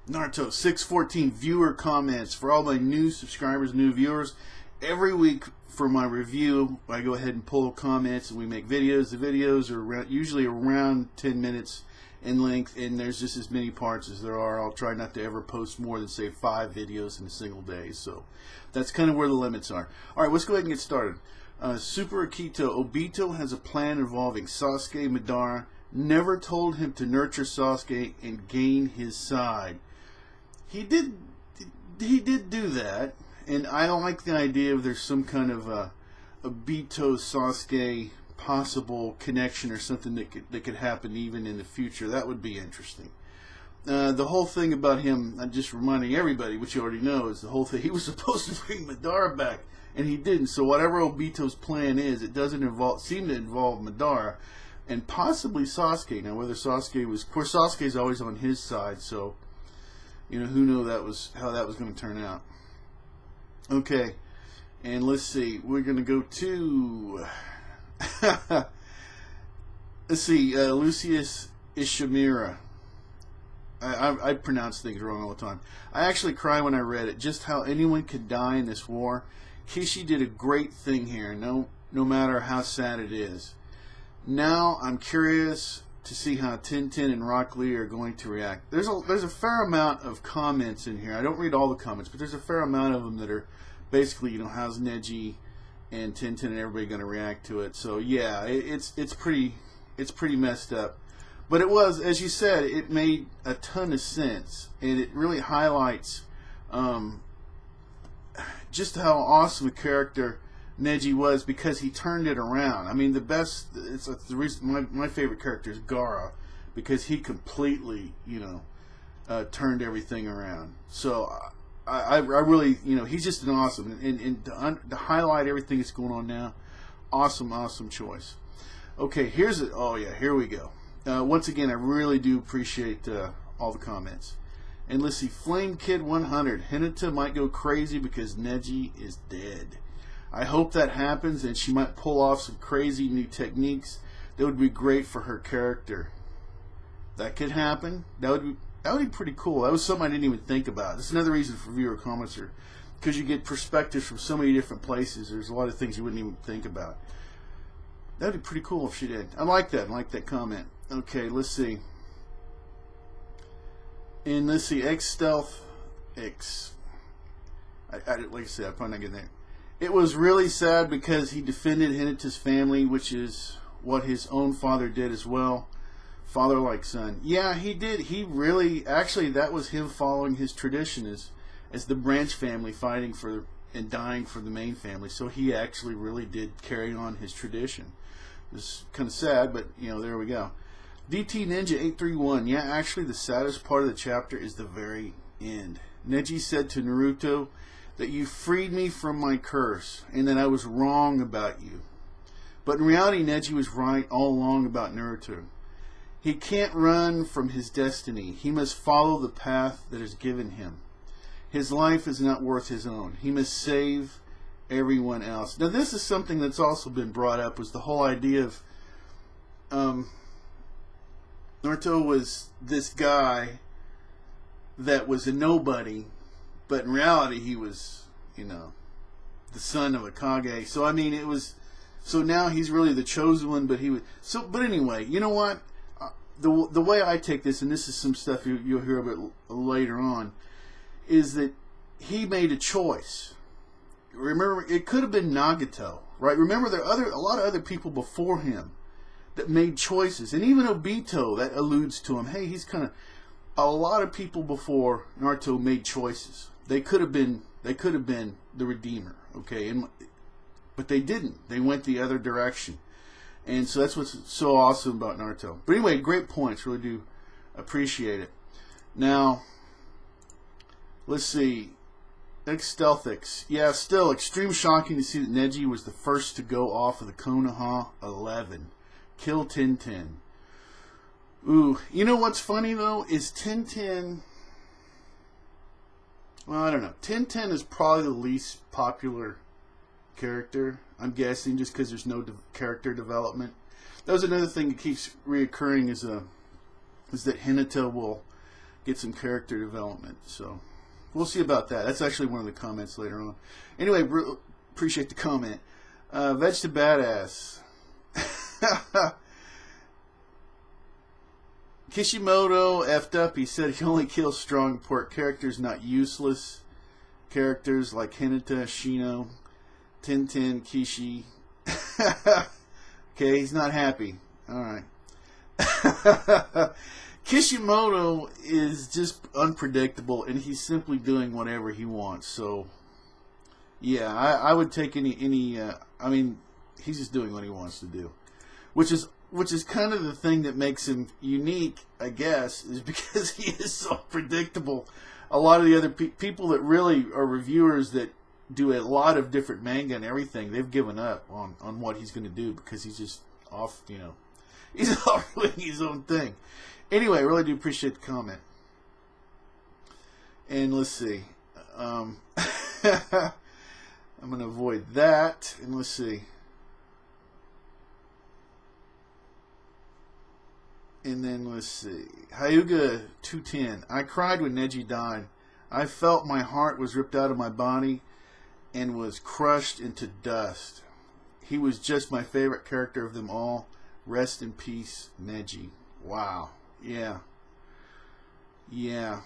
Naruto 614 viewer comments for all my new subscribers, new viewers. Every week for my review, I go ahead and pull comments and we make videos. The videos are usually around 10 minutes in length, and there's just as many parts as there are. I'll try not to ever post more than, say, 5 videos in a single day. So that's kind of where the limits are. Alright, let's go ahead and get started. Super Akito. Obito has a plan involving Sasuke Madara. Never told him to nurture Sasuke and gain his side. He did do that, and I don't like the idea of there's some kind of Obito Sasuke possible connection or something that could happen even in the future. That would be interesting. The whole thing about him, I'm just reminding everybody, which you already know, is the whole thing. He was supposed to bring Madara back, and he didn't. So whatever Obito's plan is, it doesn't seem to involve Madara and possibly Sasuke. Now, whether Sasuke was, of course, Sasuke's always on his side, so you know, who knew how that was going to turn out. Okay, and let's see. We're going to go to let's see, Lucius Ishimira. I pronounce things wrong all the time. I actually cry when I read it. Just how anyone could die in this war. Kishi did a great thing here, no matter how sad it is. Now I'm curious to see how Tintin and Rock Lee are going to react. There's a fair amount of comments in here. I don't read all the comments, but there's a fair amount of them that are basically, you know, how's Neji and Tintin and everybody going to react to it. So yeah, it's pretty messed up. But it was, as you said, it made a ton of sense, and it really highlights just how awesome a character Neji was, because he turned it around. I mean, the reason my favorite character is Gaara, because he completely, you know, turned everything around. So I really, you know, he's just an awesome, and to highlight everything that's going on now, awesome choice. Okay, here's it. Oh yeah, here we go. Once again, I really do appreciate all the comments. And let's see, Flame Kid 100. Hinata might go crazy because Neji is dead. I hope that happens, and she might pull off some crazy new techniques that would be great for her character. That could happen. That would be pretty cool. That was something I didn't even think about. That's another reason for viewer comments, because you get perspectives from so many different places. There's a lot of things you wouldn't even think about. That would be pretty cool if she did. I like that. I like that comment. Okay, let's see. And let's see, stealthx. Like I said, I'm probably not getting there. It was really sad because he defended Hinata's family, which is what his own father did as well. Father like son. Yeah, he did. He really, actually, that was him following his tradition as the branch family, fighting for and dying for the main family. So he actually really did carry on his tradition. It was kind of sad, but, you know, there we go. DT Ninja 831. Yeah, actually, the saddest part of the chapter is the very end. Neji said to Naruto that you freed me from my curse, and that I was wrong about you. But in reality, Neji was right all along about Naruto. He can't run from his destiny. He must follow the path that is given him. His life is not worth his own. He must save everyone else. Now, this is something that's also been brought up, was the whole idea of Naruto was this guy that was a nobody, but in reality he was, you know, the son of a Kage. So I mean, it was, so now he's really the chosen one, but he was, so, but anyway, you know what, the way I take this, and this is some stuff you'll hear about later on, is that he made a choice. Remember, it could have been Nagato, right? Remember, there are a lot of other people before him that made choices, and even Obito, that alludes to him. Hey, he's kind of, a lot of people before Naruto made choices. They could have been the Redeemer, okay, but they didn't. They went the other direction, and so that's what's so awesome about Naruto. But anyway, great points. Really do appreciate it. Now, let's see. stealthx. Yeah, still extreme shocking to see that Neji was the first to go off of the Konoha 11. Kill Tintin. Ooh, you know what's funny though is Tintin. Well, I don't know. Tintin is probably the least popular character, I'm guessing, just because there's no character development. That was another thing that keeps reoccurring, is that Hinata will get some character development. So we'll see about that. That's actually one of the comments later on. Anyway, appreciate the comment. Veg to Badass. Kishimoto effed up. He said he only kills strong, important characters, not useless characters like Hinata, Shino, Tintin, Kishi. Okay, he's not happy. Alright. Kishimoto is just unpredictable, and he's simply doing whatever he wants. So, yeah, I would take any. I mean, he's just doing what he wants to do, which is kind of the thing that makes him unique, I guess, is because he is so predictable. A lot of the other people that really are reviewers that do a lot of different manga and everything, they've given up on what he's going to do because he's just off, you know, he's off doing his own thing. Anyway, I really do appreciate the comment. And let's see. I'm going to avoid that. And let's see. And then let's see. Hyuga 210. I cried when Neji died. I felt my heart was ripped out of my body and was crushed into dust. He was just my favorite character of them all. Rest in peace, Neji. Wow. Yeah. Yeah.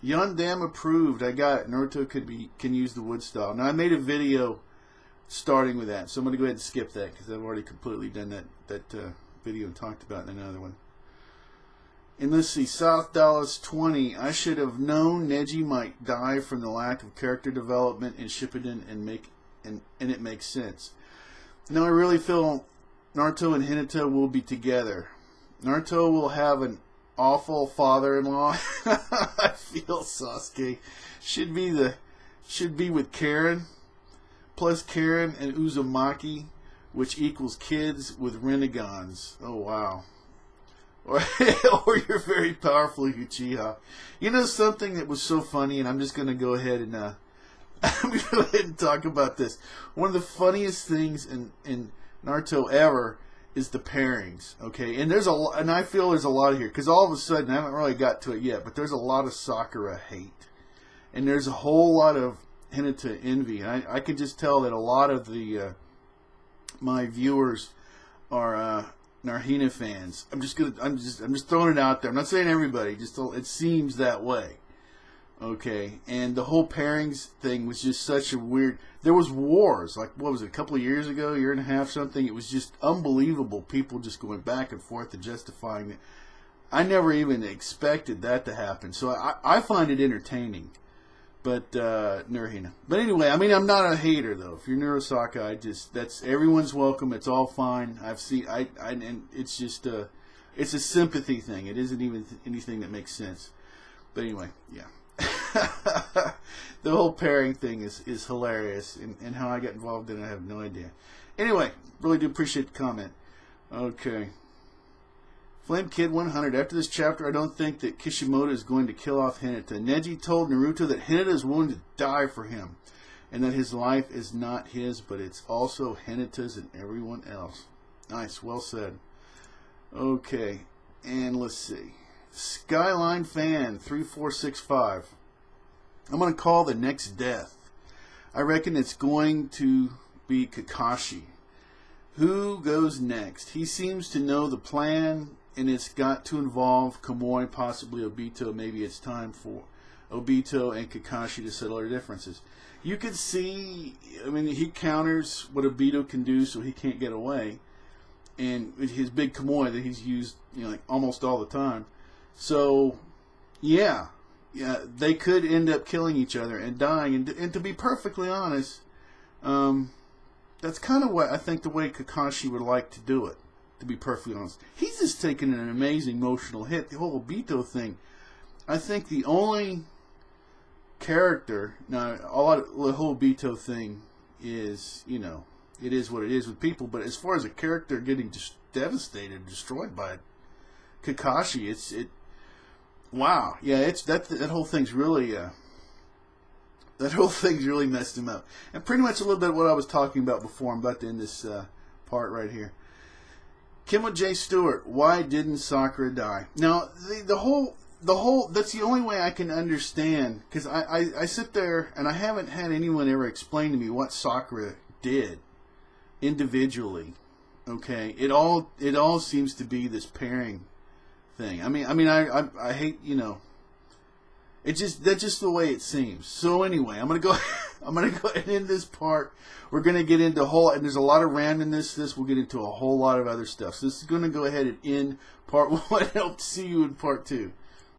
Yondam approved. I got it. Naruto can use the wood style. Now I made a video starting with that, so I'm going to go ahead and skip that because I've already completely done that video and talked about it in another one. And let's see, South Dallas 20. I should have known Neji might die from the lack of character development in Shippuden, and it makes sense. Now I really feel Naruto and Hinata will be together. Naruto will have an awful father-in-law. I feel Sasuke should be with Karen, plus Karen and Uzumaki, which equals kids with renegons. Oh wow. Or you're very powerful Uchiha. You know something that was so funny, and I'm just going to go ahead and talk about this. One of the funniest things in Naruto ever is the pairings. Okay, and and I feel there's a lot here because all of a sudden I haven't really got to it yet, but there's a lot of Sakura hate, and there's a whole lot of Hinata envy. And I can just tell that a lot of the my viewers are Narhina fans. I'm just throwing it out there. I'm not saying everybody. It seems that way. Okay, and the whole pairings thing was just such a weird. There was wars, like what was it, a couple of years ago, year and a half, something. It was just unbelievable. People just going back and forth and justifying it. I never even expected that to happen. So I find it entertaining. But Narhina. But anyway, I mean, I'm not a hater though. If you're Nurosaka, that's everyone's welcome. It's all fine. And it's just it's a sympathy thing. It isn't even anything that makes sense. But anyway, yeah. The whole pairing thing is hilarious, and how I got involved in it, I have no idea. Anyway, really do appreciate the comment. Okay. Flame Kid 100. After this chapter, I don't think that Kishimoto is going to kill off Hinata. Neji told Naruto that Hinata is willing to die for him, and that his life is not his, but it's also Hinata's and everyone else. Nice, well said. Okay, and let's see. Skyline Fan 3465. I'm going to call the next death. I reckon it's going to be Kakashi. Who goes next? He seems to know the plan, and it's got to involve Kamui, possibly Obito. Maybe it's time for Obito and Kakashi to settle their differences. You could see, I mean, he counters what Obito can do, so he can't get away. And his big Kamui that he's used, you know, like almost all the time. So, yeah, they could end up killing each other and dying. And to be perfectly honest, that's kind of what I think the way Kakashi would like to do it. To be perfectly honest, he's just taken an amazing emotional hit. The whole Obito thing. I think the only character now, the whole Obito thing is, you know, it is what it is with people. But as far as a character getting just devastated, destroyed by Kakashi, wow, yeah, that whole thing's really messed him up. And pretty much a little bit of what I was talking about before. I'm about to end this part right here. Kimmo J. Stewart, why didn't Sakura die? Now, the whole that's the only way I can understand, because I sit there and I haven't had anyone ever explain to me what Sakura did individually. Okay, it all seems to be this pairing thing. I mean I hate, you know, that's just the way it seems. So anyway, I'm gonna go ahead and end this part. We're gonna get into and there's a lot of randomness. We'll get into a whole lot of other stuff. So this is gonna go ahead and end part 1. I hope to see you in part 2.